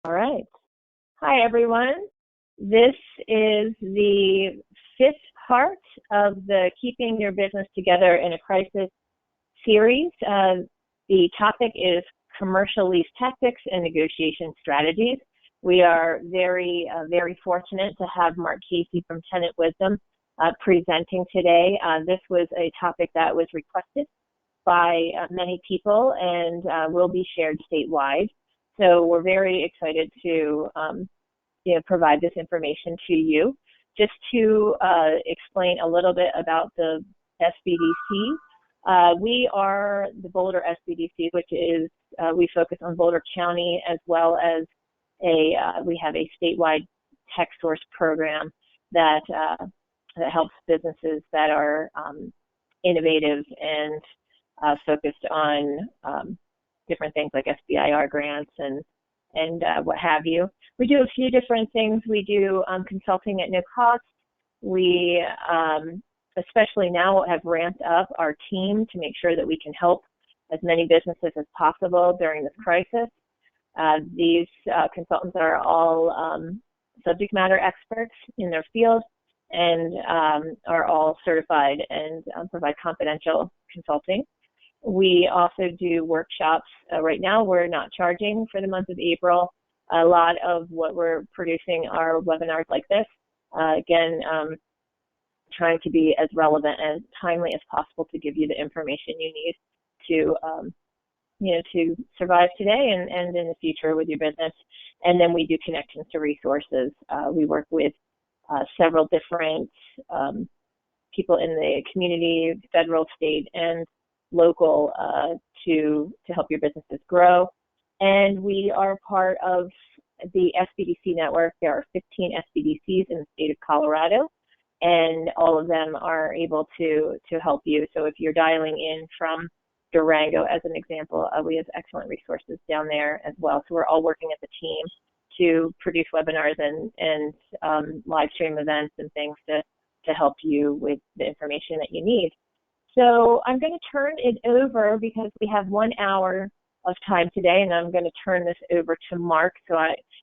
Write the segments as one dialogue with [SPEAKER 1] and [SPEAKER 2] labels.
[SPEAKER 1] All right. Hi, everyone. This is the fifth part of the Keeping Your Business Together in a Crisis series. The topic is commercial lease tactics and negotiation strategies. We are very fortunate to have Mark Casey from Tenant Wisdom presenting today. This was a topic that was requested by many people and will be shared statewide. So we're very excited to provide this information to you. Just to explain a little bit about the SBDC. We are the Boulder SBDC, which is, we focus on Boulder County, as well as we have a statewide tech source program that helps businesses that are innovative and focused on different things like SBIR grants and what have you. We do a few different things. We do consulting at no cost. We, especially now, have ramped up our team to make sure that we can help as many businesses as possible during this crisis. These consultants are all subject matter experts in their field and are all certified and provide confidential consulting. We also do workshops. Right now, we're not charging for the month of April. A lot of what we're producing are webinars like this. Again, trying to be as relevant and timely as possible to give you the information you need to, to survive today and in the future with your business. And then we do connections to resources. We work with several different people in the community, federal, state, and local to help your businesses grow. And we are part of the SBDC network. There are 15 SBDCs in the state of Colorado, and all of them are able to help you. So if you're dialing in from Durango, as an example, we have excellent resources down there as well. So we're all working as a team to produce webinars and live stream events and things to help you with the information that you need. So I'm going to turn it over because we have 1 hour of time today, and I'm going to turn this over to Mark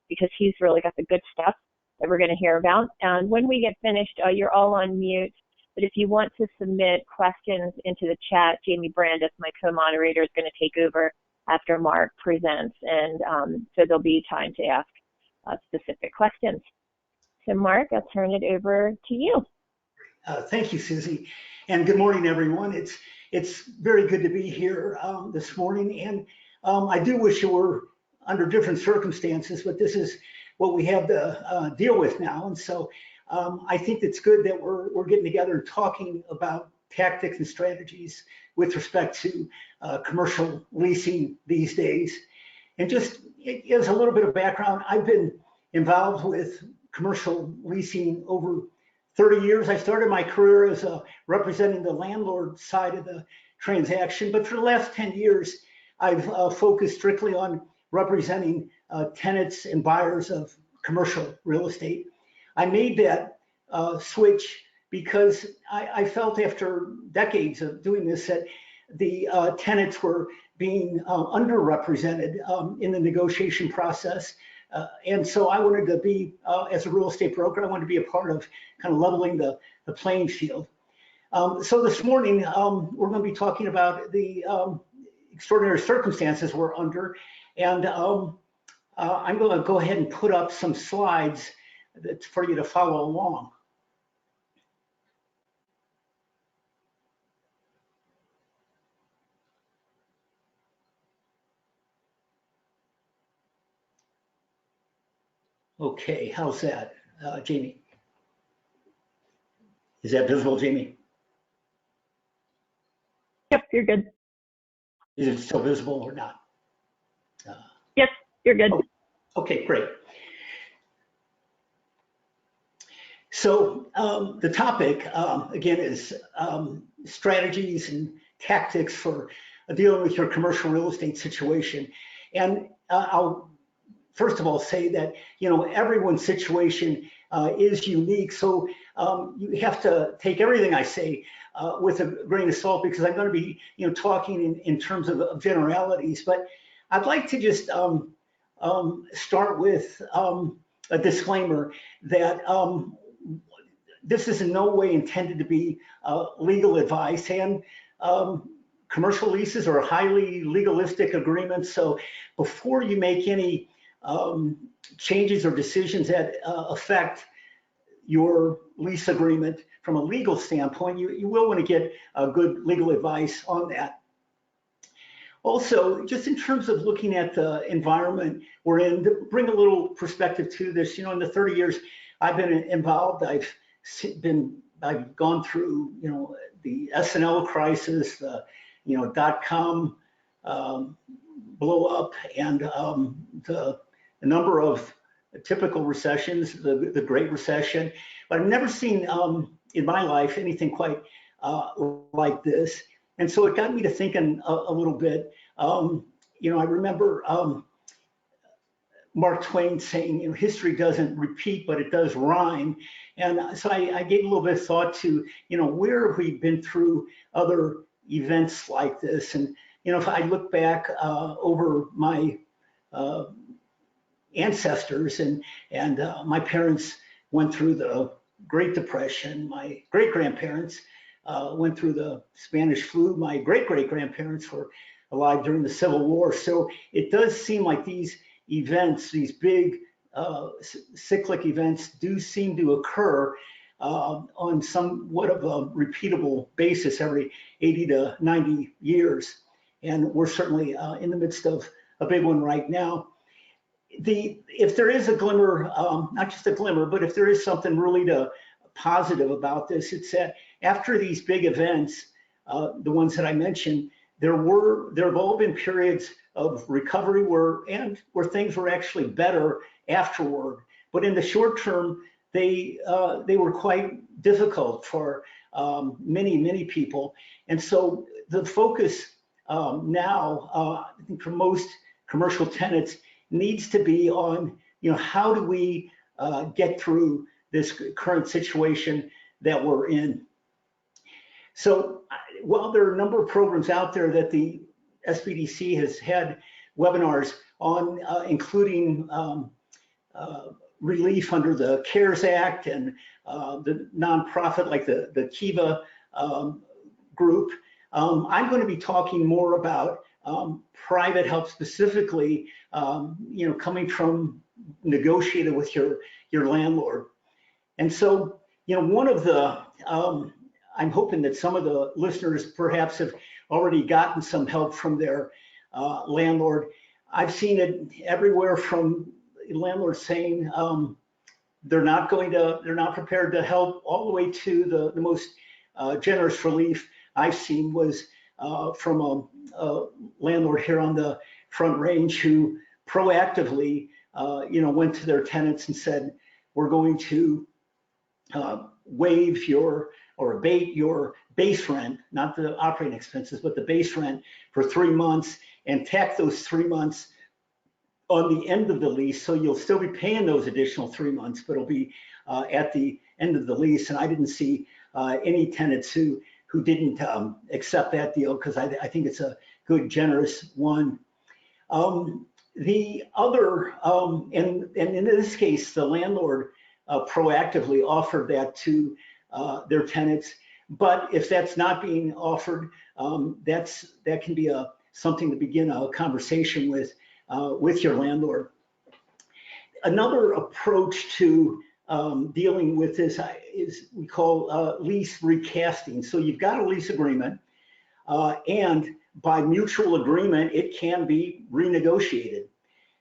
[SPEAKER 1] because he's really got the good stuff that we're going to hear about. And when we get finished, you're all on mute, but if you want to submit questions into the chat, Jamie Brandis, my co-moderator, is going to take over after Mark presents, and so there'll be time to ask specific questions. So Mark, I'll turn it over to you.
[SPEAKER 2] Thank you, Susie, and good morning, everyone. It's very good to be here this morning, and I do wish it were under different circumstances, but this is what we have to deal with now. And so I think it's good that we're getting together and talking about tactics and strategies with respect to commercial leasing these days. And just as a little bit of background, I've been involved with commercial leasing over 30 years. I started my career as representing the landlord side of the transaction, but for the last 10 years, I've focused strictly on representing tenants and buyers of commercial real estate. I made that switch because I felt after decades of doing this that the tenants were being underrepresented in the negotiation process. And so I wanted to be, as a real estate broker, I wanted to be a part of kind of leveling the playing field. So this morning, we're going to be talking about the extraordinary circumstances we're under. And I'm going to go ahead and put up some slides for you to follow along. Okay, how's that, Jamie? Is that visible, Jamie?
[SPEAKER 1] Yep, you're good.
[SPEAKER 2] Is it still visible or not?
[SPEAKER 1] Yep, you're good.
[SPEAKER 2] Okay, great. So the topic, again, is strategies and tactics for dealing with your commercial real estate situation. And I'll first of all say that, everyone's situation is unique. So you have to take everything I say with a grain of salt, because I'm going to be, talking in terms of generalities. But I'd like to just start with a disclaimer that this is in no way intended to be legal advice, and commercial leases are highly legalistic agreements. So before you make any changes or decisions that affect your lease agreement from a legal standpoint, you will want to get good legal advice on that. Also, just in terms of looking at the environment we're in, to bring a little perspective to this, you know, in the 30 years I've been involved, I've gone through, you know, the S&L crisis, the, you know, .com blow up, and the number of typical recessions, the Great Recession. But I've never seen in my life anything quite like this. And so it got me to thinking a little bit. You know, I remember Mark Twain saying, you know, history doesn't repeat, but it does rhyme. And so I gave a little bit of thought to, you know, where have we been through other events like this? And, you know, if I look back over my ancestors, and my parents went through the Great Depression, my great-grandparents went through the Spanish flu, my great-great-grandparents were alive during the Civil War. So it does seem like these events, these big cyclic events, do seem to occur on somewhat of a repeatable basis every 80 to 90 years. And we're certainly in the midst of a big one right now. If there is a glimmer, not just a glimmer, but if there is something really positive about this, it's that after these big events, the ones that I mentioned, there have all been periods of recovery where things were actually better afterward. But in the short term, they were quite difficult for many people. And so the focus now, I think for most commercial tenants, needs to be on, you know, how do we get through this current situation that we're in. So while there are a number of programs out there that the SBDC has had webinars on, including relief under the CARES Act and the nonprofit like the Kiva group, I'm going to be talking more about private help, specifically, you know, coming from negotiated with your landlord. And so, you know, one of the, I'm hoping that some of the listeners perhaps have already gotten some help from their landlord. I've seen it everywhere from landlords saying they're not prepared to help, all the way to the most generous relief I've seen was from a landlord here on the Front Range who proactively, you know, went to their tenants and said, we're going to waive your or abate your base rent, not the operating expenses, but the base rent for 3 months, and tack those 3 months on the end of the lease. So you'll still be paying those additional 3 months, but it'll be at the end of the lease. And I didn't see any tenants who didn't accept that deal, because I think it's a good, generous one. The other, and in this case, the landlord proactively offered that to their tenants. But if that's not being offered, that can be something to begin a conversation with your landlord. Another approach to dealing with this is we call lease recasting. So you've got a lease agreement, and by mutual agreement, it can be renegotiated.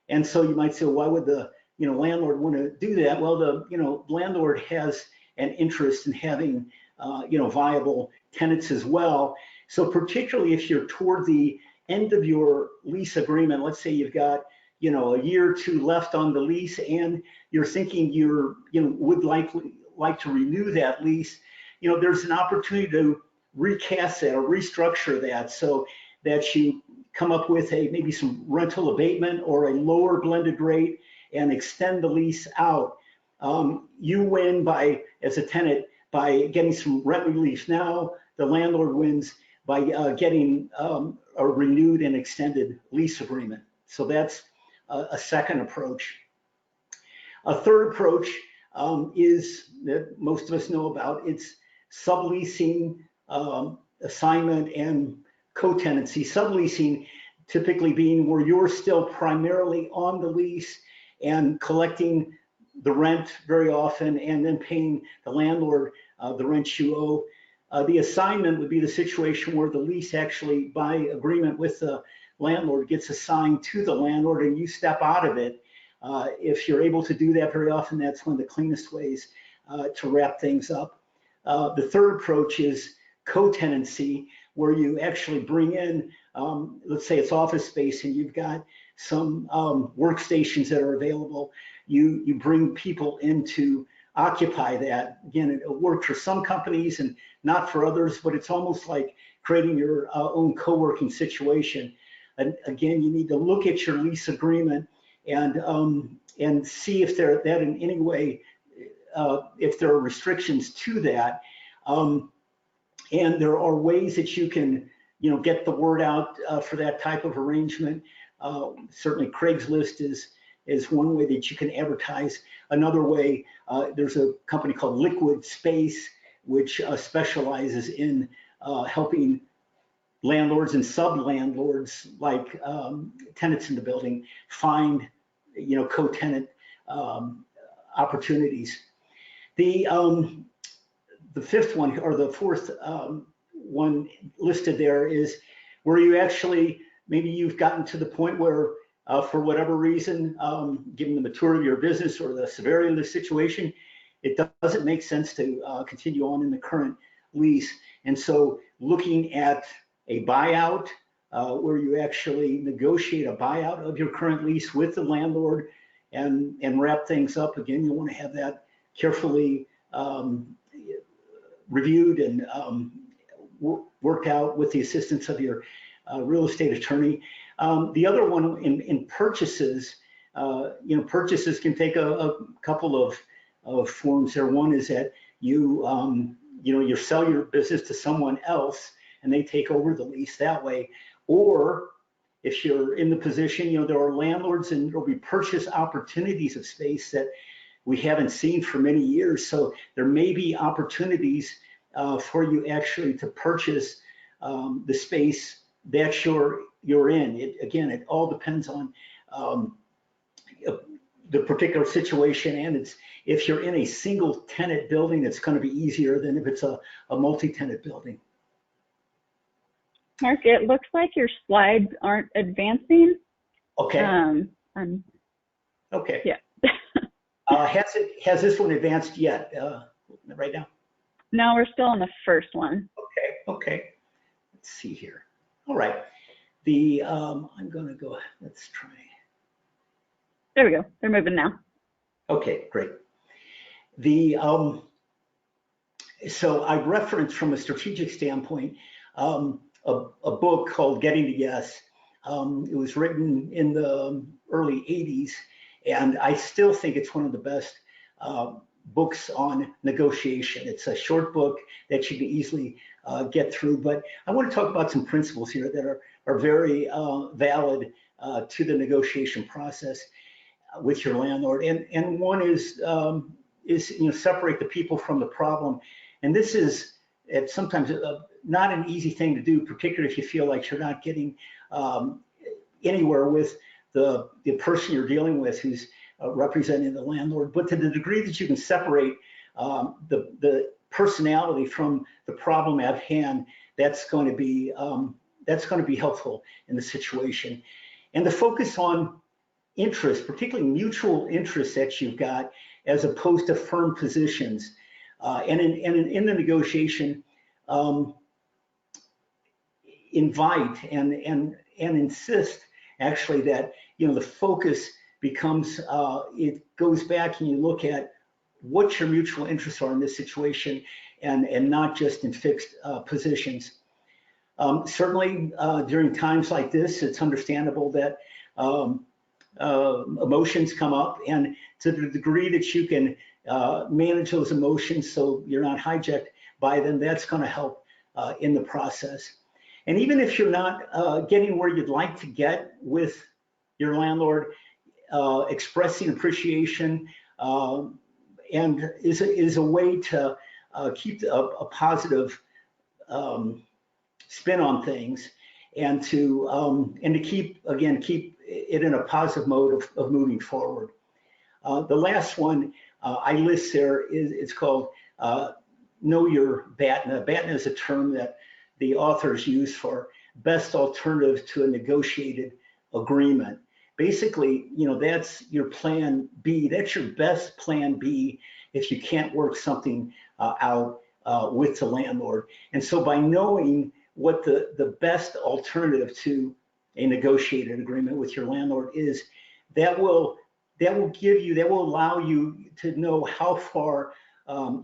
[SPEAKER 2] And so you might say, well, why would the landlord want to do that? Well, the landlord has an interest in having viable tenants as well. So particularly if you're toward the end of your lease agreement, let's say you've got a year or two left on the lease, and you're thinking would like to renew that lease, there's an opportunity to recast that or restructure that so that you come up with maybe some rental abatement or a lower blended rate and extend the lease out. You win as a tenant by getting some rent relief now. The landlord wins by getting a renewed and extended lease agreement. So that's a second approach. A third approach is that most of us know about. It's subleasing, assignment, and co-tenancy. Subleasing typically being where you're still primarily on the lease and collecting the rent very often and then paying the landlord the rent you owe. The assignment would be the situation where the lease actually, by agreement with the landlord, gets assigned to the landlord and you step out of it. If you're able to do that very often, that's one of the cleanest ways to wrap things up. The third approach is co-tenancy, where you actually bring in, let's say it's office space and you've got some workstations that are available. You bring people in to occupy that. Again, it works for some companies and not for others, but it's almost like creating your own co-working situation. And again, you need to look at your lease agreement and see if there that in any way, if there are restrictions to that. And there are ways that you can, get the word out for that type of arrangement. Certainly Craigslist is one way that you can advertise. Another way, there's a company called Liquid Space, which specializes in helping landlords and sub-landlords, like tenants in the building, find, co-tenant opportunities. The fifth one, or the fourth one listed there, is where you actually, maybe you've gotten to the point where for whatever reason, given the maturity of your business or the severity of the situation, it doesn't make sense to continue on in the current lease. And so looking at a buyout, where you actually negotiate a buyout of your current lease with the landlord and wrap things up. Again, you want to have that carefully reviewed and worked out with the assistance of your real estate attorney. The other one in purchases, purchases can take a couple of forms there. One is that you sell your business to someone else and they take over the lease that way. Or if you're in the position, there are landlords and there'll be purchase opportunities of space that we haven't seen for many years. So there may be opportunities for you actually to purchase the space that you're in. It all depends on the particular situation, and if you're in a single tenant building, it's going to be easier than if it's a multi-tenant building.
[SPEAKER 3] Mark, it looks like your slides aren't advancing.
[SPEAKER 2] Okay. Okay.
[SPEAKER 3] Yeah.
[SPEAKER 2] Has this one advanced yet right now?
[SPEAKER 3] No, we're still on the first one.
[SPEAKER 2] Okay. Let's see here. All right. I'm going to go, let's try.
[SPEAKER 3] There we go. They're moving now.
[SPEAKER 2] Okay, great. So I referenced from a strategic standpoint a book called Getting to Yes. It was written in the early 80s, and I still think it's one of the best books on negotiation. It's a short book that you can easily get through, but I want to talk about some principles here that are very valid to the negotiation process with your landlord. And one is separate the people from the problem. And this is sometimes not an easy thing to do, particularly if you feel like you're not getting anywhere with the person you're dealing with who's representing the landlord. But to the degree that you can separate the personality from the problem at hand, that's going to be helpful in the situation. And the focus on interest, particularly mutual interests that you've got, as opposed to firm positions. And in the negotiation, invite and insist actually that the focus becomes it goes back and you look at what your mutual interests are in this situation, and not just in fixed positions. Certainly during times like this, it's understandable that emotions come up, and to the degree that you can manage those emotions so you're not hijacked by them, that's going to help in the process. And even if you're not getting where you'd like to get with your landlord, expressing appreciation and is a way to keep a positive spin on things, and to keep it in a positive mode of moving forward. The last one I list there it's called know your BATNA. BATNA is a term that the authors use for best alternative to a negotiated agreement. Basically, that's your plan B. That's your best plan B if you can't work something out with the landlord. And so by knowing what the best alternative to a negotiated agreement with your landlord is, that will allow you to know how far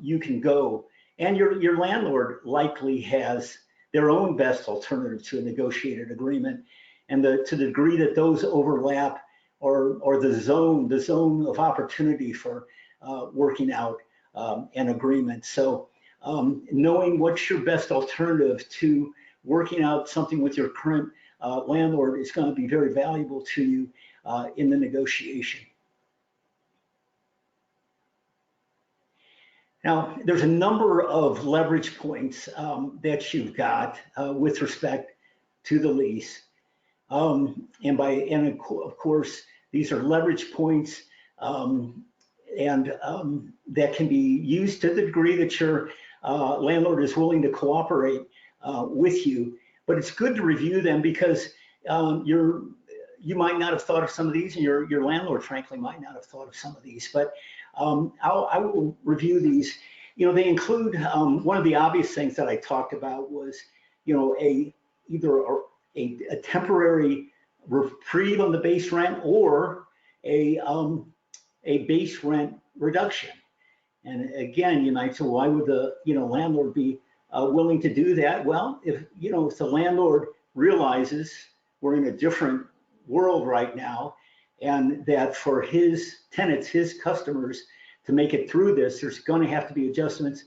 [SPEAKER 2] you can go. And your landlord likely has their own best alternative to a negotiated agreement. And to the degree that those overlap, or the zone of opportunity for working out an agreement. So knowing what's your best alternative to working out something with your current landlord is going to be very valuable to you in the negotiation. Now, there's a number of leverage points that you've got with respect to the lease. And of course, these are leverage points that can be used to the degree that your landlord is willing to cooperate with you. But it's good to review them, because you might not have thought of some of these, and your landlord, frankly, might not have thought of some of these. But I will review these. They include one of the obvious things that I talked about was, either a temporary reprieve on the base rent, or a base rent reduction. And again, you might say, why would the landlord be willing to do that? Well, if the landlord realizes we're in a different world right now, and that for his tenants, his customers, to make it through this, there's going to have to be adjustments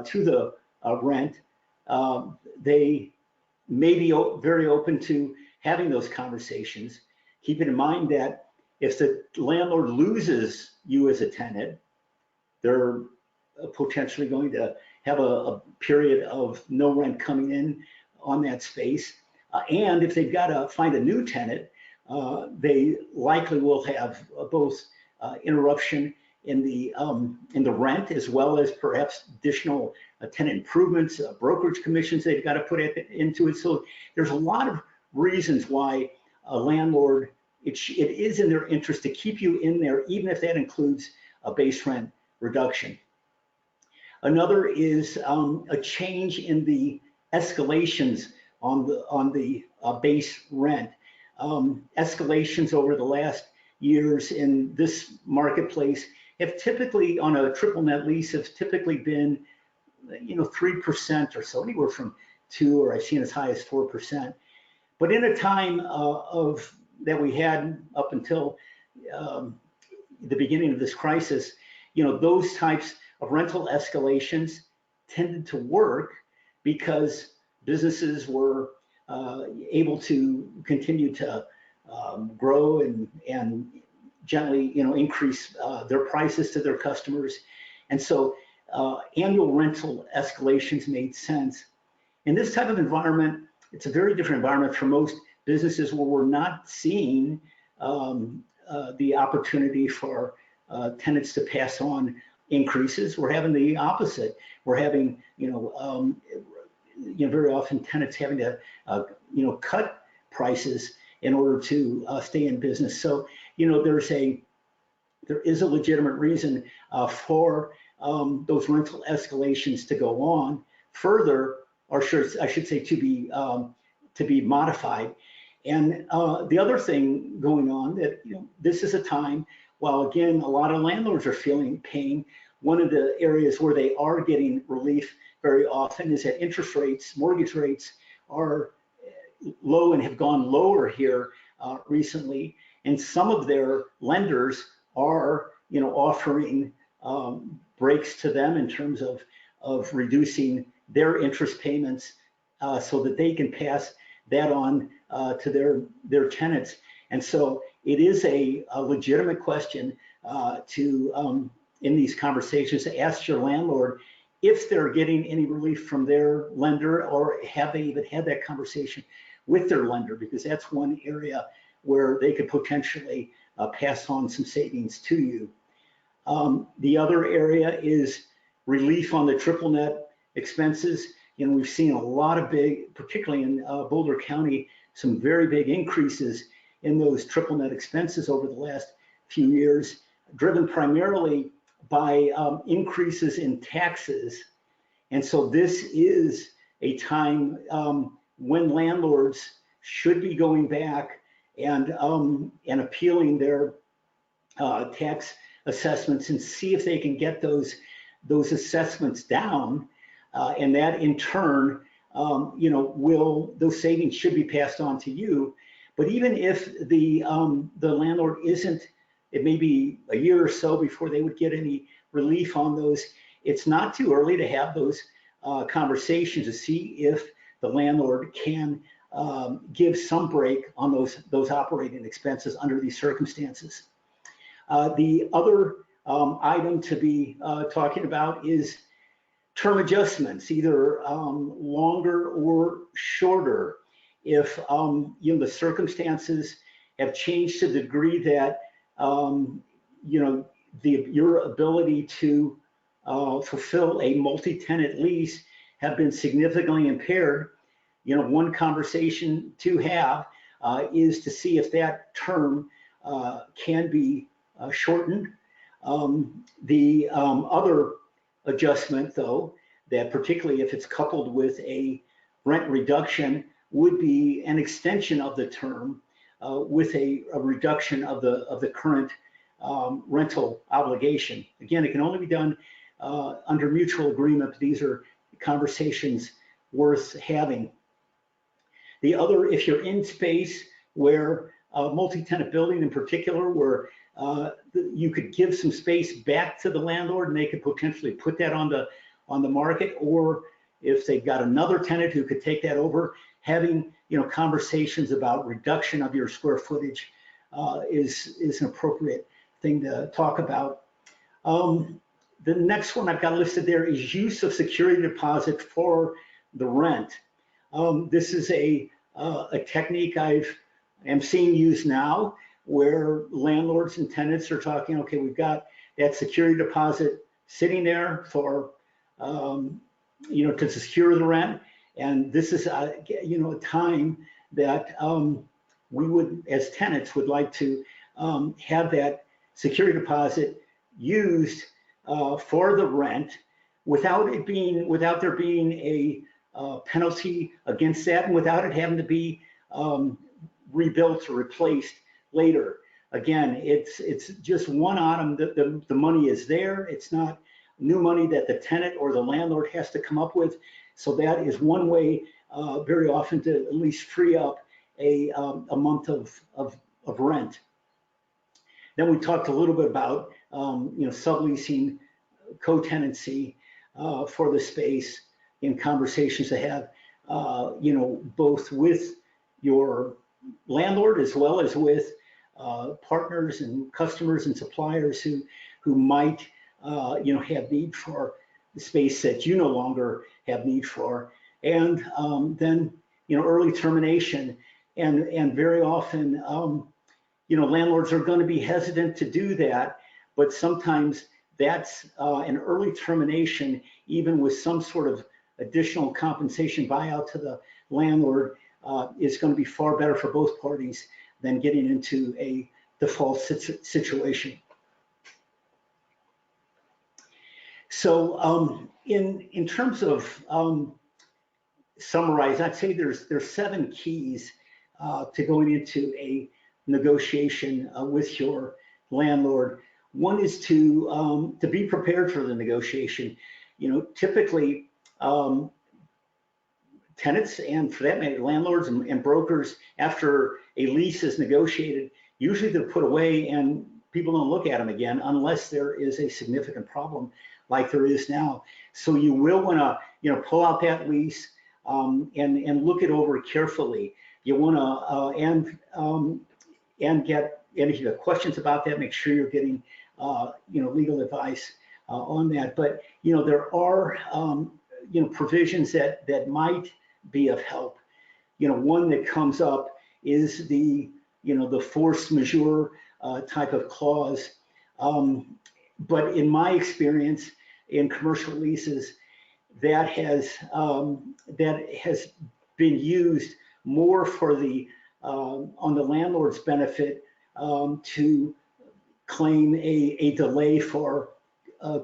[SPEAKER 2] to the rent. They may be very open to having those conversations, keeping in mind that if the landlord loses you as a tenant, they're potentially going to have a period of no rent coming in on that space. And if they've got to find a new tenant, they likely will have both interruption in the rent, as well as perhaps additional tenant improvements, brokerage commissions they've got to put into it. So there's a lot of reasons why a landlord, it is in their interest to keep you in there, even if that includes a base rent reduction. Another is a change in the escalations on the base rent. Escalations over the last years in this marketplace have typically, on a triple net lease, have typically been 3% or so, anywhere from 2%, or I've seen as high as 4%. But in a time that we had up until the beginning of this crisis, those types of rental escalations tended to work because businesses were able to continue to grow and gently, increase their prices to their customers. And so annual rental escalations made sense. In this type of environment, it's a very different environment for most businesses, where we're not seeing the opportunity for tenants to pass on increases. We're having the opposite. We're having, very often tenants having to, cut prices in order to stay in business. So, there is a legitimate reason for those rental escalations to go on further, or I should say to be modified. And the other thing going on, that this is a time, while again a lot of landlords are feeling pain, one of the areas where they are getting relief very often is that interest rates, mortgage rates, are low and have gone lower here recently, and some of their lenders are offering breaks to them in terms of reducing their interest payments so that they can pass that on to their tenants. And so it is a legitimate question to, in these conversations, to ask your landlord if they're getting any relief from their lender, or have they even had that conversation with their lender, because that's one area where they could potentially pass on some savings to you. The other area is relief on the triple net expenses. You know, we've seen a lot of big, particularly in Boulder County, some very big increases in those triple net expenses over the last few years, driven primarily by increases in taxes. And so this is a time when landlords should be going back and appealing their tax assessments and see if they can get those assessments down, and that in turn, you know, those savings should be passed on to you. But even if the landlord isn't, it may be a year or so before they would get any relief on those. It's not too early to have those conversations to see if the landlord can give some break on those operating expenses under these circumstances. The other item to be talking about is term adjustments, either longer or shorter. If you know, the circumstances have changed to the degree that you know, your ability to fulfill a multi-tenant lease have been significantly impaired, you know, one conversation to have is to see if that term can be shortened. The other adjustment, though, that particularly if it's coupled with a rent reduction, would be an extension of the term with a reduction of the current rental obligation. Again, it can only be done under mutual agreement, but these are conversations worth having. The other, if you're in space where multi-tenant building in particular, where you could give some space back to the landlord and they could potentially put that on the market, or if they've got another tenant who could take that over, having, you know, conversations about reduction of your square footage is an appropriate thing to talk about. The next one I've got listed there is use of security deposit for the rent. This is a technique am seeing used now, where landlords and tenants are talking, okay, we've got that security deposit sitting there for, you know, to secure the rent. And this is, you know, a time that we would, as tenants, would like to have that security deposit used for the rent without there being a penalty against that, and without it having to be rebuilt or replaced later. Again, it's just one item. The money is there. It's not new money that the tenant or the landlord has to come up with. So that is one way very often to at least free up a month of rent. Then we talked a little bit about you know, subleasing, co-tenancy for the space, in conversations to have you know, both with your landlord as well as with partners and customers and suppliers who might you know, have need for the space that you no longer have need for. And then, you know, early termination, and very often you know, landlords are going to be hesitant to do that, but sometimes that's an early termination, even with some sort of additional compensation buyout to the landlord, is going to be far better for both parties than getting into a default situation. So in terms of summarize, I'd say there's 7 keys to going into a negotiation with your landlord. One is to be prepared for the negotiation. You know, typically tenants, and for that matter, landlords and brokers, after a lease is negotiated, usually they're put away and people don't look at them again unless there is a significant problem like there is now. So you will want to, you know, pull out that lease and look it over carefully. You want to, and if you have questions about that, make sure you're getting legal advice on that. But there are provisions that might be of help. One that comes up is the force majeure type of clause. But in my experience in commercial leases, that has been used more for the on the landlord's benefit to claim a delay for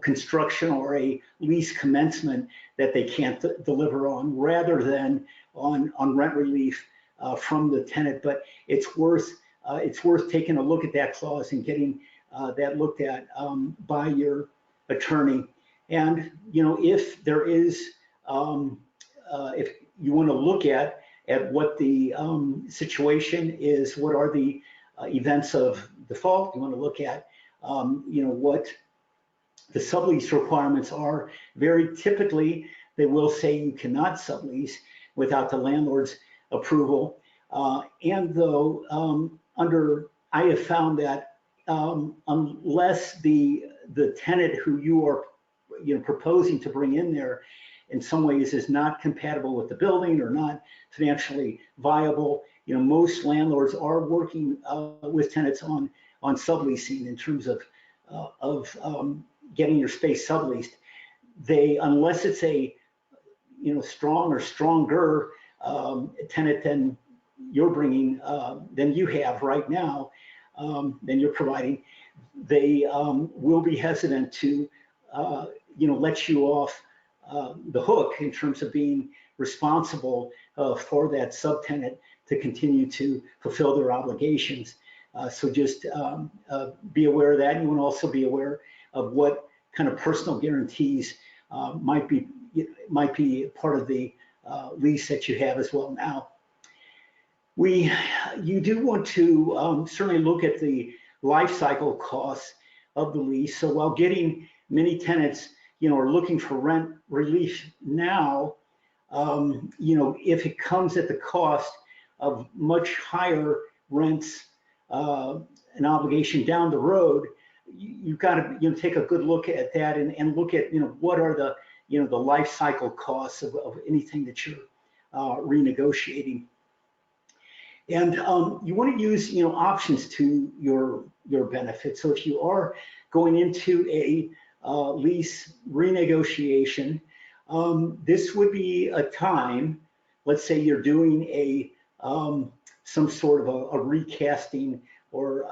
[SPEAKER 2] construction or a lease commencement that they can't deliver on, rather than on rent relief from the tenant. But it's worth taking a look at that clause and getting that looked at by your attorney. And if there is, if you want to look at what the situation is, what are the events of default, you want to look at what the sublease requirements are. Very typically, they will say you cannot sublease without the landlord's approval. And though I have found that unless the tenant who you are proposing to bring in there in some ways is not compatible with the building or not financially viable, most landlords are working with tenants on subleasing in terms of getting your space subleased. Unless it's a strong or stronger tenant than you're bringing, than you have right now, than you're providing, they will be hesitant to let you off the hook in terms of being responsible for that subtenant to continue to fulfill their obligations. So just be aware of that. You want to also be aware of what kind of personal guarantees might be part of the lease that you have as well. Now, you do want to certainly look at the life cycle costs of the lease. So while many tenants are looking for rent relief now, if it comes at the cost of much higher rents, an obligation down the road, you've got to take a good look at that and look at what are the life cycle costs of anything that you're renegotiating. And you want to use options to your benefit. So if you are going into a lease renegotiation, this would be a time, let's say you're doing some sort of a recasting or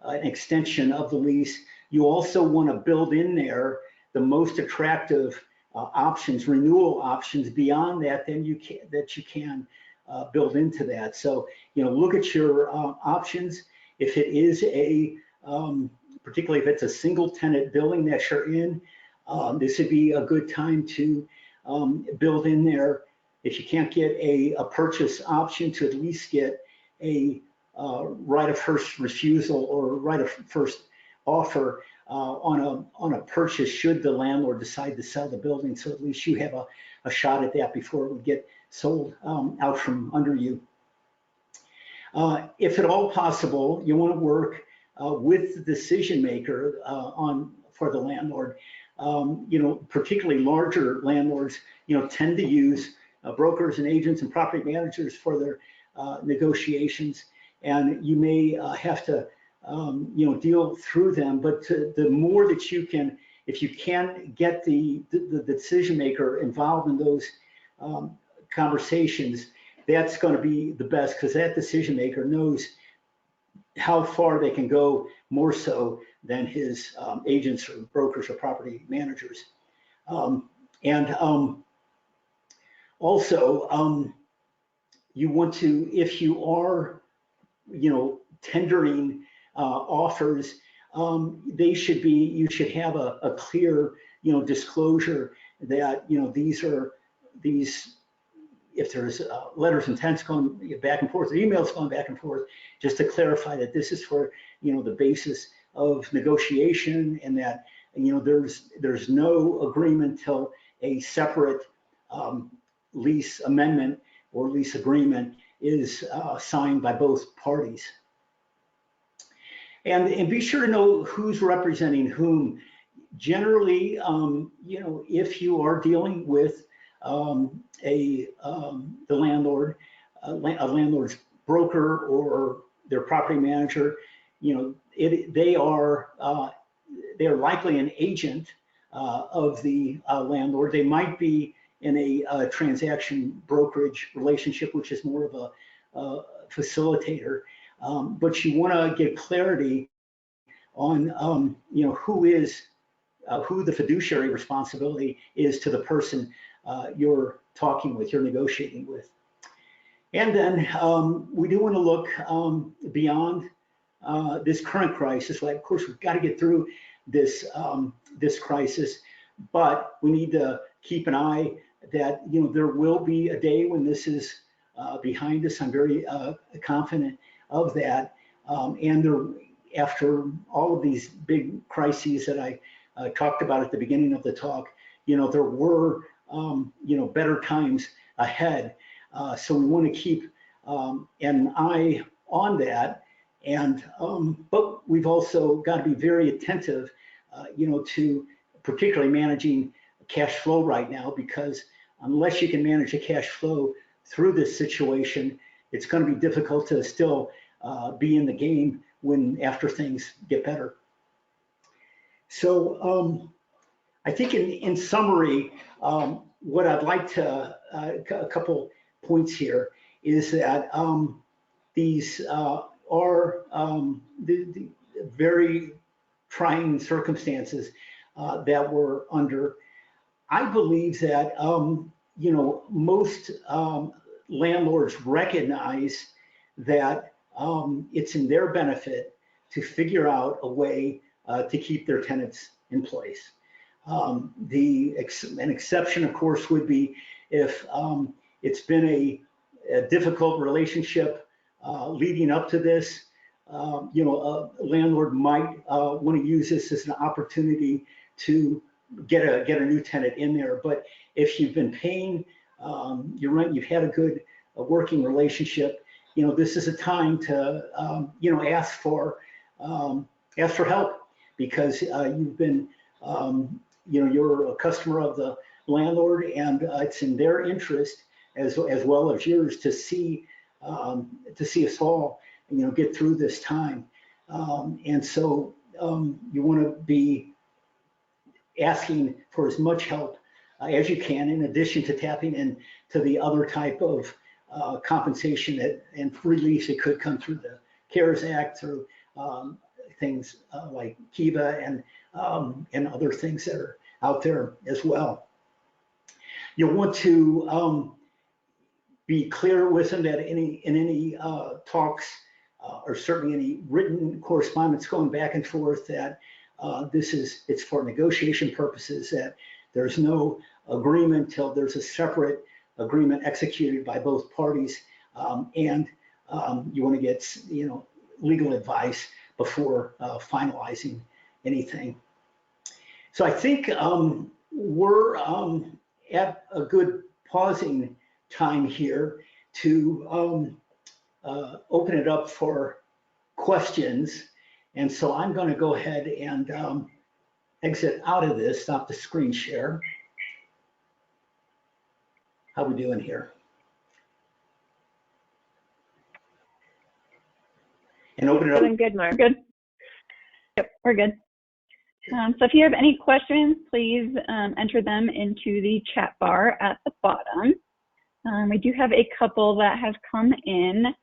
[SPEAKER 2] an extension of the lease. You also want to build in there the most attractive options, renewal options beyond that that you can build into that. So look at your options. If it is particularly if it's a single tenant building that you're in, this would be a good time to build in there, if you can't get a purchase option, to at least get a right of first refusal or right of first offer on a purchase should the landlord decide to sell the building. So at least you have a shot at that before it would get sold out from under you. If at all possible, you want to work with the decision maker for the landlord. Particularly larger landlords, tend to use brokers and agents and property managers for their negotiations, and you may have to, deal through them. But the more that you can, if you can get the decision maker involved in those conversations, that's going to be the best, because that decision maker knows how far they can go, more so than his agents or brokers or property managers. Also, you want to, if you are, tendering offers, you should have a clear, disclosure that, if there's letters of intent going back and forth, or emails going back and forth, just to clarify that this is for, the basis of negotiation, and that, there's no agreement till a separate lease amendment or lease agreement is signed by both parties. And be sure to know who's representing whom. Generally, if you are dealing with the landlord, a landlord's broker or their property manager, they are likely an agent of the landlord. They might be in a transaction brokerage relationship, which is more of a facilitator. But you want to get clarity on who the fiduciary responsibility is to the person you're talking with, you're negotiating with. And then we do want to look beyond this current crisis. Like, of course, we've got to get through this crisis, but we need to keep an eye that there will be a day when this is behind us. I'm very confident of that. And after all of these big crises that I talked about at the beginning of the talk, there were better times ahead. So we want to keep an eye on that, and but we've also got to be very attentive, to particularly managing cash flow right now, because unless you can manage the cash flow through this situation, it's going to be difficult to still be in the game after things get better. So I think in summary, what I'd like to, a couple points here, is that these are the very trying circumstances that we're under. I believe that most landlords recognize that it's in their benefit to figure out a way to keep their tenants in place. An exception, of course, would be if it's been a difficult relationship leading up to this. A landlord might want to use this as an opportunity to get a new tenant in there. But if you've been paying your rent, you've had a good working relationship, this is a time to ask for help, because you've been you're a customer of the landlord, and it's in their interest as well as yours to see us all get through this time. And so you want to be asking for as much help as you can, in addition to tapping into the other type of compensation and relief that could come through the CARES Act, through things like Kiva and other things that are out there as well. You'll want to be clear with them that in any talks or certainly any written correspondence going back and forth, that it's for negotiation purposes, that there's no agreement till there's a separate agreement executed by both parties, and you want to get legal advice before finalizing anything. So I think we're at a good pausing time here to open it up for questions. And so I'm going to go ahead and exit out of this, stop the screen share. How we doing here? And open it up.
[SPEAKER 1] Doing good, Mark.
[SPEAKER 3] Good. Yep, we're good. So if you have any questions, please enter them into the chat bar at the bottom. We do have a couple that have come in.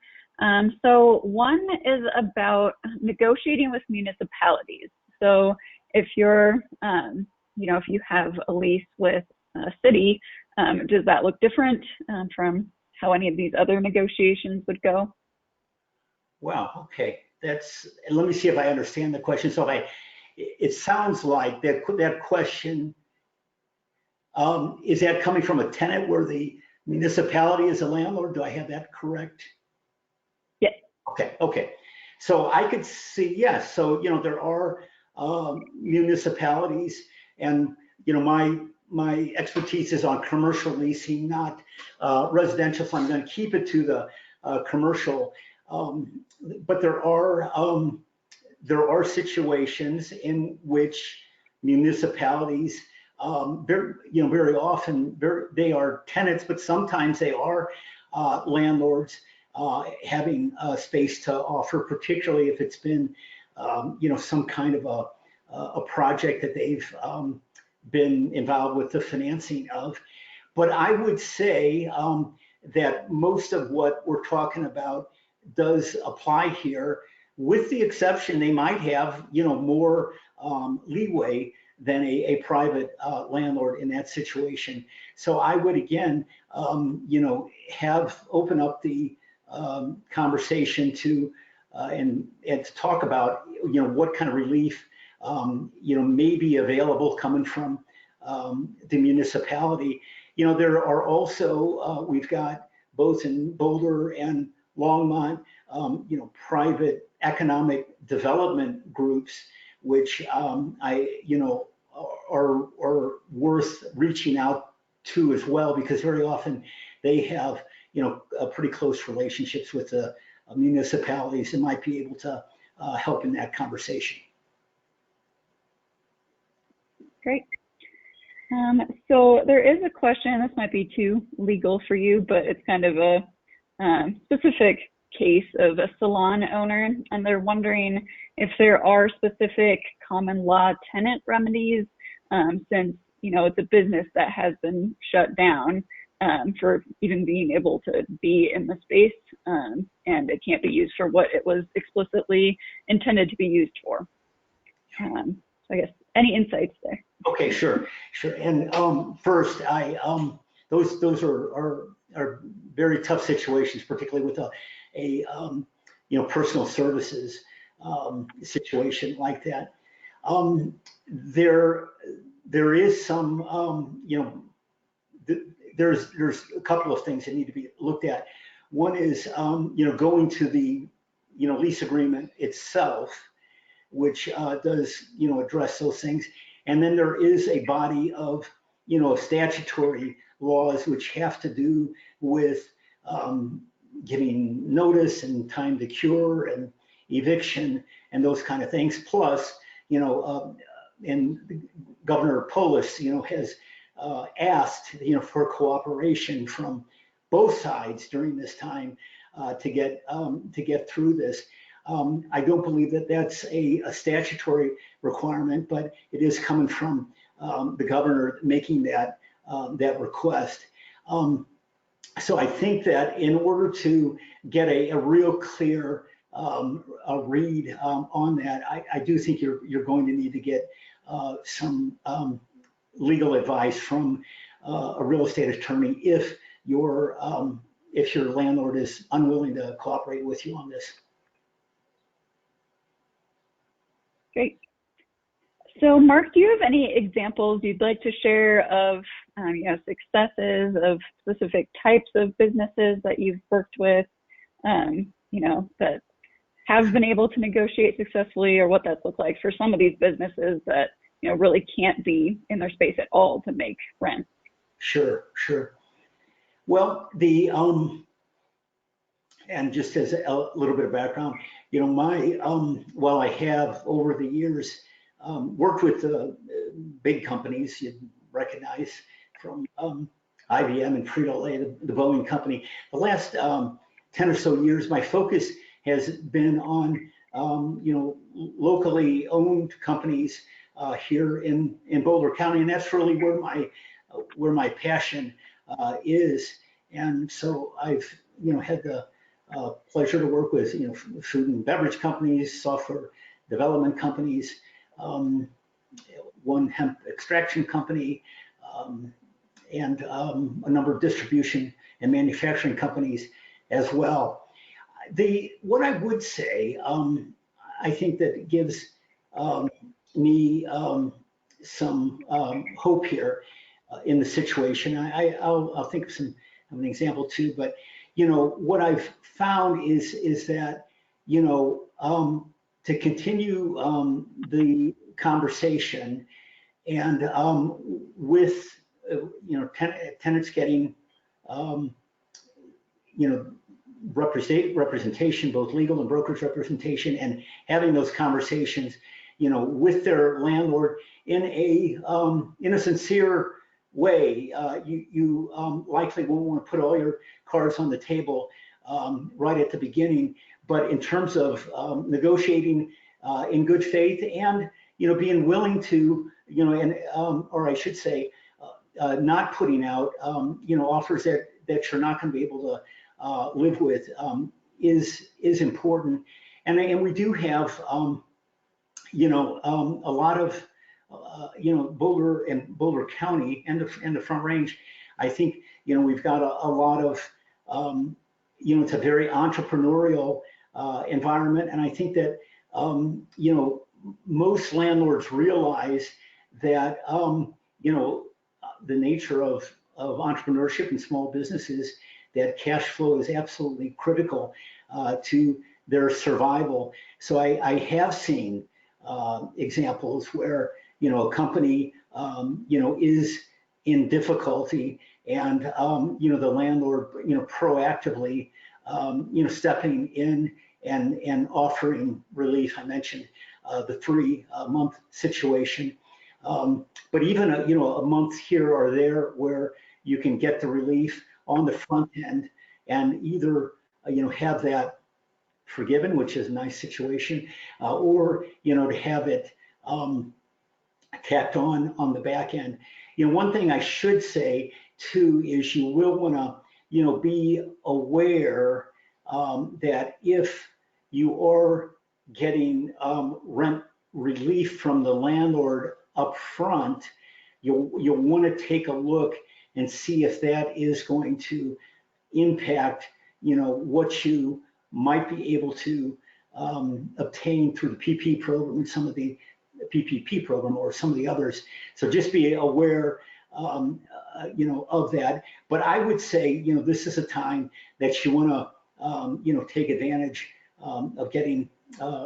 [SPEAKER 3] So one is about negotiating with municipalities. So if you're, if you have a lease with a city, does that look different from how any of these other negotiations would go?
[SPEAKER 2] Wow, okay. Let me see if I understand the question. So it sounds like that question, is that coming from a tenant where the municipality is a landlord? Do I have that correct?
[SPEAKER 3] Yes.
[SPEAKER 2] Okay. So I could see, yes. So, there are municipalities, and, my expertise is on commercial leasing, not residential. So I'm going to keep it to the commercial. But there are there are situations in which municipalities, very often they are tenants, but sometimes they are landlords having space to offer, particularly if it's been, some kind of a project that they've been involved with the financing of. But I would say that most of what we're talking about does apply here, with the exception they might have, more leeway than a private landlord in that situation. So I would again, open up the conversation to and to talk about, what kind of relief, may be available coming from the municipality. There are also, we've got both in Boulder and Longmont, private economic development groups, which are worth reaching out to as well, because very often they have, pretty close relationships with the municipalities and might be able to help in that conversation.
[SPEAKER 3] Great. So there is a question, this might be too legal for you, but it's kind of a specific case of a salon owner, and they're wondering if there are specific common law tenant remedies, since, it's a business that has been shut down for even being able to be in the space, and it can't be used for what it was explicitly intended to be used for. So I guess any insights there?
[SPEAKER 2] Okay, sure. And first, those are very tough situations, particularly with a personal services situation like that. There is some, there's a couple of things that need to be looked at. One is, going to the, lease agreement itself, which does, address those things. And then there is a body of, statutory laws which have to do with giving notice and time to cure and eviction and those kind of things. Plus, and Governor Polis, has asked, for cooperation from both sides during this time to get through this. I don't believe that that's a statutory requirement, but it is coming from the governor making that request. So I think that in order to get a real clear read on that, I do think you're going to need to get some legal advice from a real estate attorney if your landlord is unwilling to cooperate with you on this.
[SPEAKER 3] Great. So Mark, do you have any examples you'd like to share of successes of specific types of businesses that you've worked with, that have been able to negotiate successfully, or what that's looked like for some of these businesses that really can't be in their space at all to make rent? Sure.
[SPEAKER 2] Well, and just as a little bit of background, while I have over the years worked with big companies you'd recognize from IBM and Frito-Lay, the Boeing company, the last 10 or so years, my focus has been on locally owned companies here in Boulder County, and that's really where my passion is. And so I've had the pleasure to work with food and beverage companies, software development companies, one hemp extraction company, and a number of distribution and manufacturing companies as well. What I would say, I think that it gives me some hope here in the situation. I'll think of an example too, but what I've found is that to continue the conversation and with tenants getting representation, both legal and brokerage representation, and having those conversations, with their landlord in a sincere way. You likely won't want to put all your cards on the table right at the beginning, but in terms of negotiating in good faith and being willing to or I should say not putting out offers that you're not going to be able to live with is important. And we do have a lot of Boulder and Boulder County and the Front Range. I think we've got a lot of it's a very entrepreneurial environment, and I think that most landlords realize that the nature of entrepreneurship and small businesses, that cash flow is absolutely critical to their survival. So I have seen examples where a company is in difficulty, and the landlord proactively stepping in and offering relief. I mentioned the 3-month situation, but even a month here or there where you can get the relief on the front end and either have that forgiven, which is a nice situation, or to have it tacked on the back end. One thing I should say too is you will want to be aware that if you are getting rent relief from the landlord up front, you'll want to take a look and see if that is going to impact what you might be able to obtain through the PP program and some of the PPP program or some of the others. So just be aware of that. But I would say this is a time that you want to take advantage of getting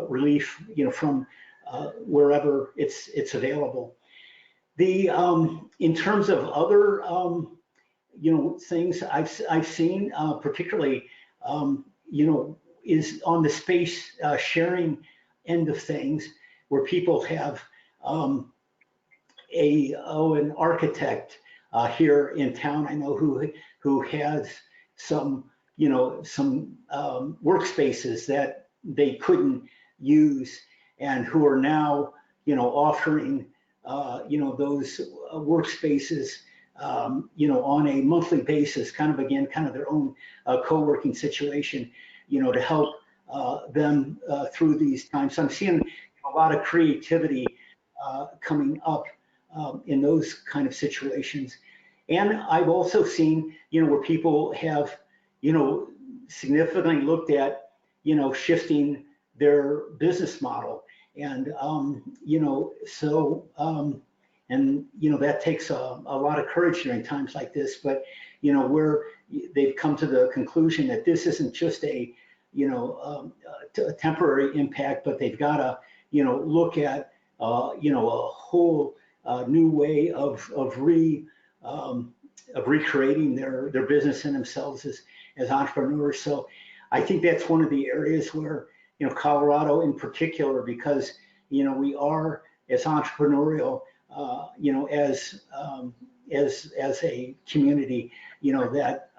[SPEAKER 2] relief from wherever it's available. The in terms of other things I've seen, particularly is on the space sharing end of things, where people have an architect here in town I know who has some workspaces that they couldn't use, and who are now offering those workspaces on a monthly basis, kind of their own co-working situation, to help them through these times. So I'm seeing a lot of creativity coming up in those kind of situations. And I've also seen, where people have, significantly looked at, shifting their business model. And, that takes a lot of courage during times like this, but, where they've come to the conclusion that this isn't just a temporary impact, but they've got to, look at, a whole new way of recreating their business and themselves as entrepreneurs. So I think that's one of the areas where, Colorado in particular, because, we are as entrepreneurial, as a community, that,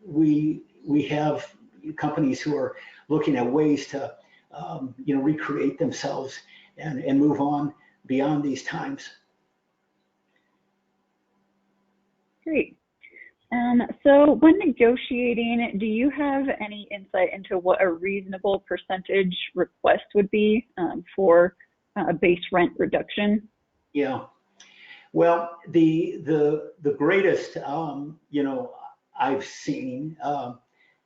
[SPEAKER 2] we have companies who are looking at ways to, recreate themselves and move on beyond these times.
[SPEAKER 3] Great. So when negotiating, do you have any insight into what a reasonable percentage request would be for a base rent reduction?
[SPEAKER 2] Yeah. Well, the greatest, I've seen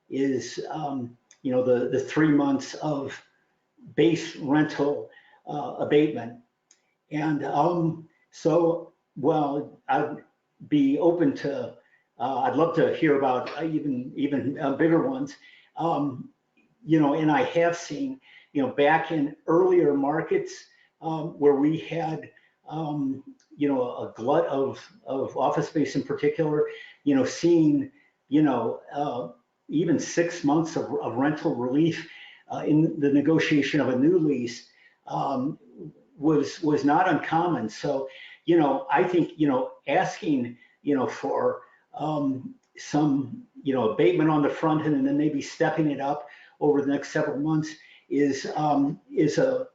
[SPEAKER 2] is, the 3 months of base rental abatement. And so, well, I'd be open to, I'd love to hear about even bigger ones, and I have seen, back in earlier markets where we had, a glut of office space in particular, seeing, even 6 months of rental relief in the negotiation of a new lease was not uncommon. So, I think, asking, for some, abatement on the front end and then maybe stepping it up over the next several months is a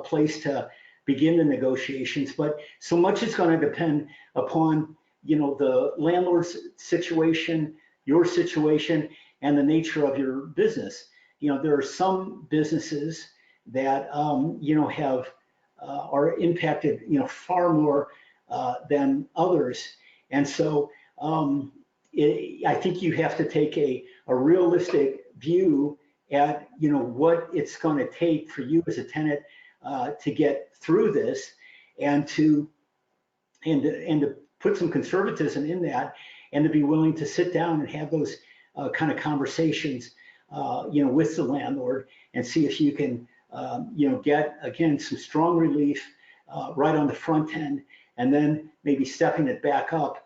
[SPEAKER 2] place to begin the negotiations. But so much is going to depend upon, the landlord's situation, your situation, and the nature of your business. There are some businesses that, have are impacted, far more than others. And so I think you have to take a realistic view at, what it's going to take for you as a tenant to get through this, and to put some conservatism in that, and to be willing to sit down and have those kind of conversations, with the landlord, and see if you can, get, again, some strong relief right on the front end, and then maybe stepping it back up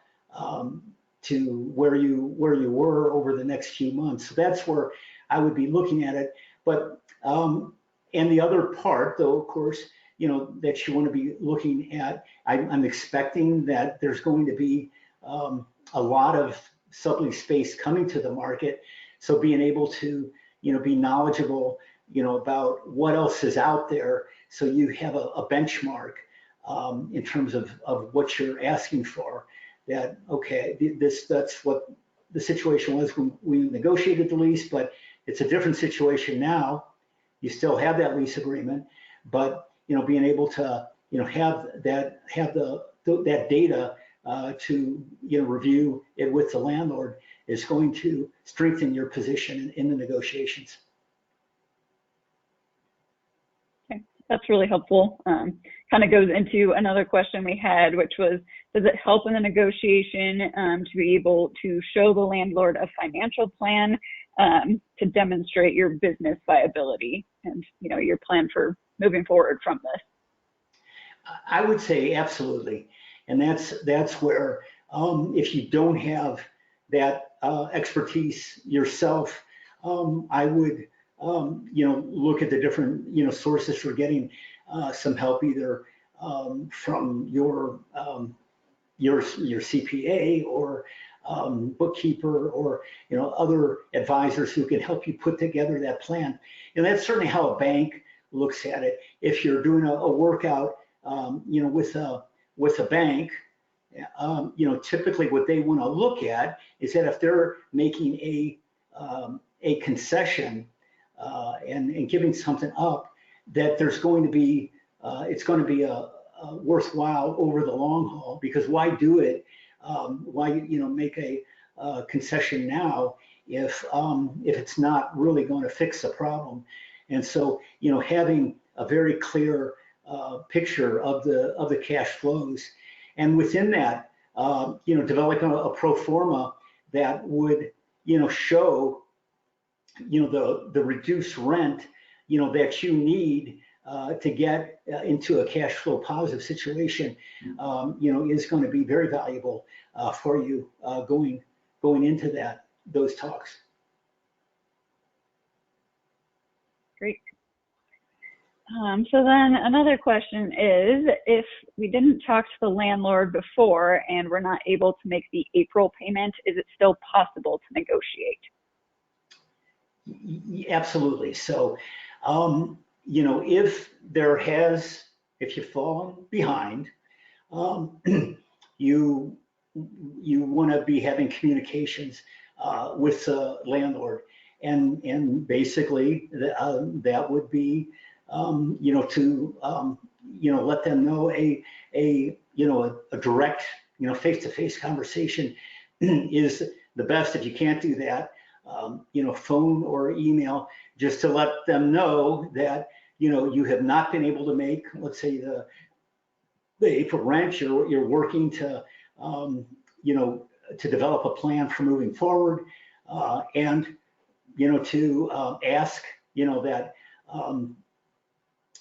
[SPEAKER 2] to where you were over the next few months. So that's where I would be looking at it. But and the other part, though, of course, that you want to be looking at, I'm expecting that there's going to be a lot of sublease space coming to the market. So being able to, be knowledgeable, about what else is out there, so you have a benchmark in terms of what you're asking for. That, okay, that's what the situation was when we negotiated the lease, but it's a different situation now. You still have that lease agreement, but being able to have that data to review it with the landlord is going to strengthen your position in the negotiations.
[SPEAKER 3] Okay, that's really helpful. Kind of goes into another question we had, which was, does it help in the negotiation to be able to show the landlord a financial plan to demonstrate your business viability and your plan for moving forward from this?
[SPEAKER 2] I would say absolutely, and that's where if you don't have that expertise yourself, I would look at the different sources for getting some help, either from your CPA or bookkeeper, or other advisors who can help you put together that plan. And that's certainly how a bank looks at it. If you're doing a workout with a bank, typically what they want to look at is that if they're making a concession and giving something up, that there's going to be it's going to be a worthwhile over the long haul. Because why do it? Why make a concession now if it's not really going to fix the problem? And so having a very clear picture of the cash flows, and within that developing a pro forma that would show the reduced rent that you need to get into a cash flow positive situation, is going to be very valuable for you going into those talks.
[SPEAKER 3] Great. So then another question is, if we didn't talk to the landlord before and we're not able to make the April payment, is it still possible to negotiate?
[SPEAKER 2] Absolutely. So, if you've fallen behind, you want to be having communications with the landlord, and basically that would be to let them know a direct face-to-face conversation is the best. If you can't do that, phone or email, just to let them know that you have not been able to make, let's say, the April rent. You're working to to develop a plan for moving forward, and to ask that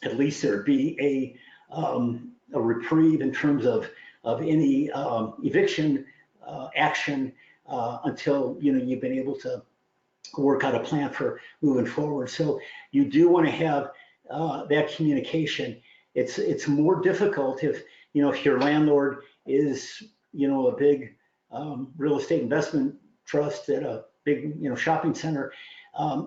[SPEAKER 2] at least there be a reprieve in terms of any eviction action until you've been able to work out a plan for moving forward. So you do want to have that communication. It's more difficult if, if your landlord is, a big real estate investment trust at a big, shopping center.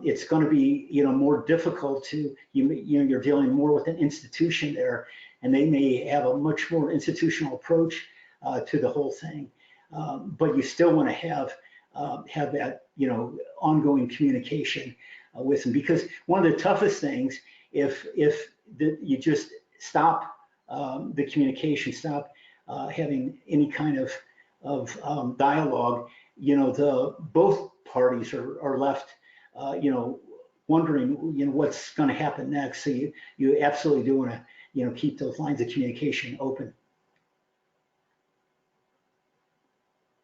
[SPEAKER 2] It's going to be, more difficult to, you're dealing more with an institution there, and they may have a much more institutional approach to the whole thing. But you still want to have that, ongoing communication with them, because one of the toughest things, if you just stop the communication, stop having any kind of dialogue, both parties are left, wondering, what's going to happen next. So you absolutely do want to, keep those lines of communication open.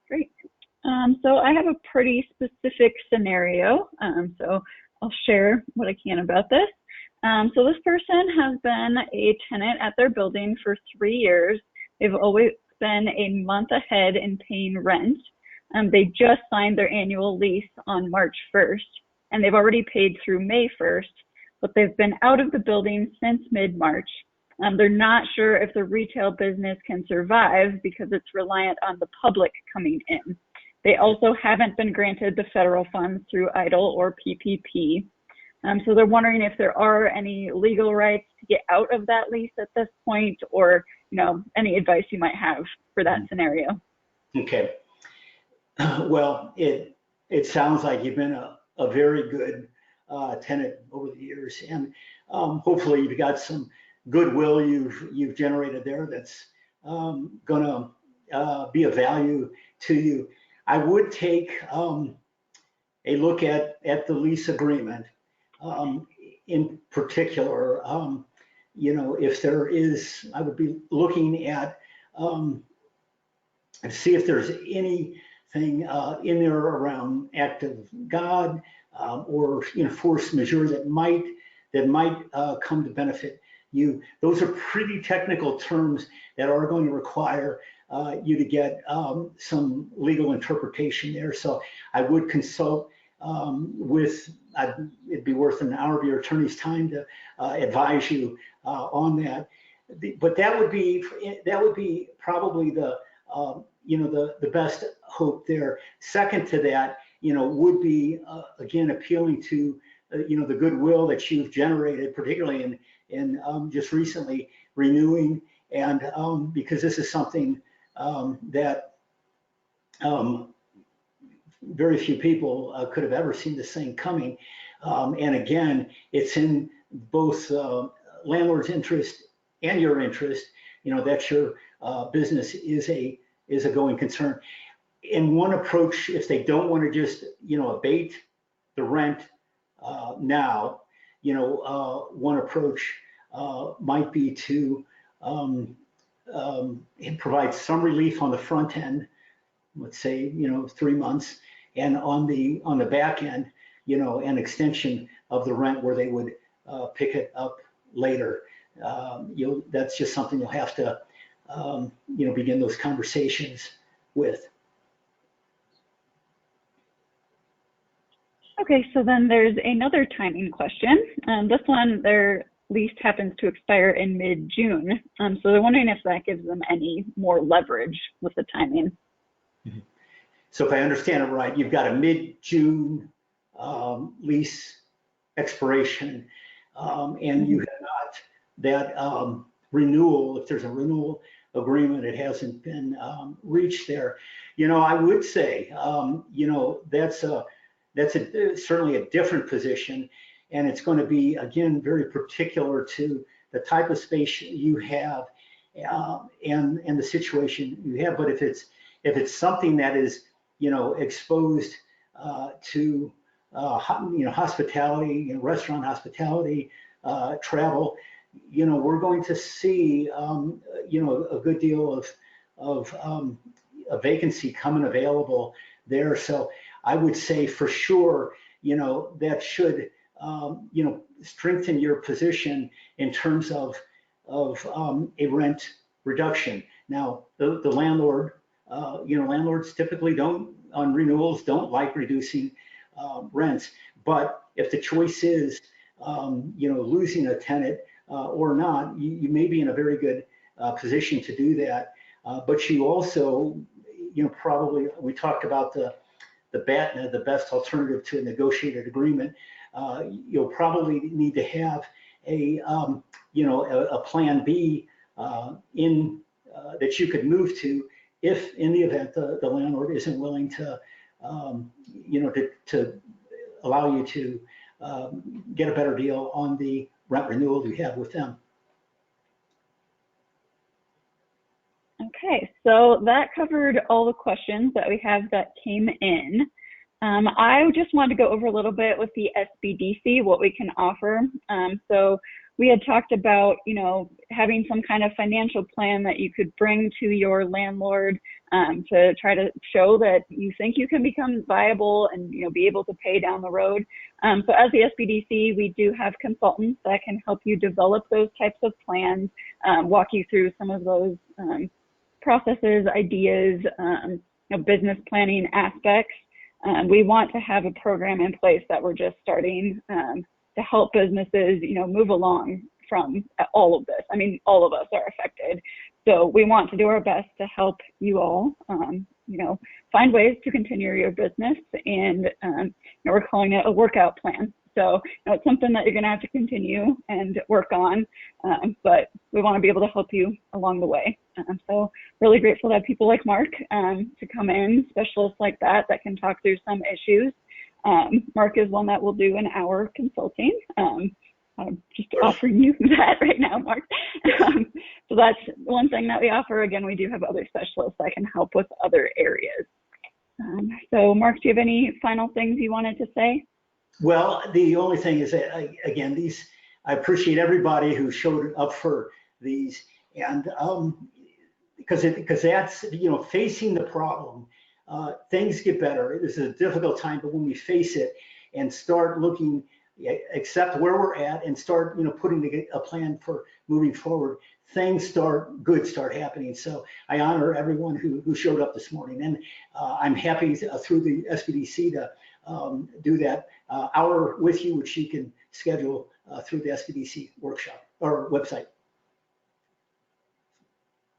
[SPEAKER 3] Great. So I have a pretty specific scenario. So I'll share what I can about this. So this person has been a tenant at their building for 3 years. They've always been a month ahead in paying rent. They just signed their annual lease on March 1st, and they've already paid through May 1st, but they've been out of the building since mid-March. They're not sure if the retail business can survive because it's reliant on the public coming in. They also haven't been granted the federal funds through EIDL or PPP. So they're wondering if there are any legal rights to get out of that lease at this point, or any advice you might have for that scenario.
[SPEAKER 2] Okay. Well, it sounds like you've been a very good tenant over the years, and hopefully you've got some goodwill you've generated there that's going to be of value to you. I would take a look at the lease agreement. In particular, if there is, I would be looking at and see if there's anything in there around act of God or force majeure that might come to benefit you. Those are pretty technical terms that are going to require you to get some legal interpretation there. So I would consult it'd be worth an hour of your attorney's time to advise you on that. But that would be probably the best hope there. Second to that, would be again appealing to the goodwill that you've generated, particularly in just recently renewing, and because this is something that very few people could have ever seen this thing coming. And again, it's in both landlord's interest and your interest, that your business is a going concern. In one approach, if they don't want to just, abate the rent now, one approach might be to provide some relief on the front end, let's say, 3 months, and on the back end, an extension of the rent where they would pick it up later. That's just something you'll have to, begin those conversations with.
[SPEAKER 3] Okay, so then there's another timing question. This one, their lease happens to expire in mid-June. So they're wondering if that gives them any more leverage with the timing.
[SPEAKER 2] Mm-hmm. So if I understand it right, you've got a mid-June lease expiration, and you have not that renewal. If there's a renewal agreement, it hasn't been reached there. I would say, that's certainly a different position, and it's going to be, again, very particular to the type of space you have and the situation you have. But if it's something that is exposed to hospitality, restaurant hospitality, travel, we're going to see a good deal of a vacancy coming available there. So I would say for sure, that should strengthen your position in terms of a rent reduction. Now, the landlord, landlords typically on renewals don't like reducing rents. But if the choice is, losing a tenant or not, you may be in a very good position to do that. But you also, probably, we talked about the best alternative to a negotiated agreement. You'll probably need to have a plan B that you could move to if, in the event the landlord isn't willing to, to allow you to get a better deal on the rent renewal you have with them.
[SPEAKER 3] Okay, so that covered all the questions that we have that came in. I just wanted to go over a little bit with the SBDC, what we can offer. So we had talked about, having some kind of financial plan that you could bring to your landlord to try to show that you think you can become viable and, be able to pay down the road. So as the SBDC, we do have consultants that can help you develop those types of plans, walk you through some of those processes, ideas, business planning aspects. We want to have a program in place that we're just starting to help businesses, move along from all of this. I mean, all of us are affected. So we want to do our best to help you all, find ways to continue your business. And we're calling it a workout plan. So it's something that you're going to have to continue and work on, but we want to be able to help you along the way. So really grateful to have people like Mark to come in, specialists like that can talk through some issues. Mark is one that will do an hour consulting. I'm just offering you that right now, Mark. So that's one thing that we offer. Again, we do have other specialists that can help with other areas. So Mark, do you have any final things you wanted to say?
[SPEAKER 2] Well, the only thing is that, again, I appreciate everybody who showed up for these, and because that's, facing the problem, things get better. This is a difficult time, but when we face it and start looking, accept where we're at and start, putting a plan for moving forward, things start happening. So I honor everyone who showed up this morning, and I'm happy through the SBDC to do that hour with you, which you can schedule through the SBDC workshop or website.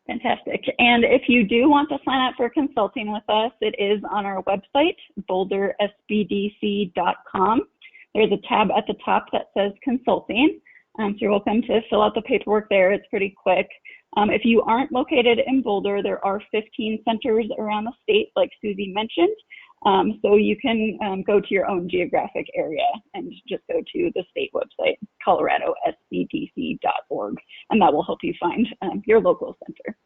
[SPEAKER 3] Fantastic. And if you do want to sign up for consulting with us, it is on our website, bouldersbdc.com. There's a tab at the top that says consulting. So you're welcome to fill out the paperwork there. It's pretty quick. If you aren't located in Boulder, there are 15 centers around the state, like Susie mentioned. So you can go to your own geographic area and just go to the state website, coloradosbdc.org, and that will help you find your local center.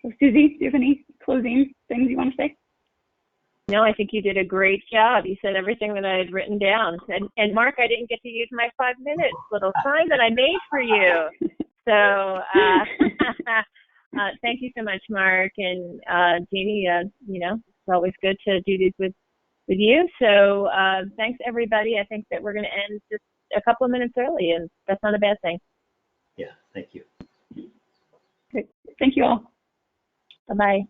[SPEAKER 3] So Susie, do you have any closing things you want to say?
[SPEAKER 1] No, I think you did a great job. You said everything that I had written down. And Mark, I didn't get to use my 5 minutes little sign that I made for you. So thank you so much, Mark. And Jeannie, it's always good to do these with you. So thanks, everybody. I think that we're going to end just a couple of minutes early, and that's not a bad thing.
[SPEAKER 2] Yeah, thank you.
[SPEAKER 3] Great. Thank you all.
[SPEAKER 1] Bye-bye.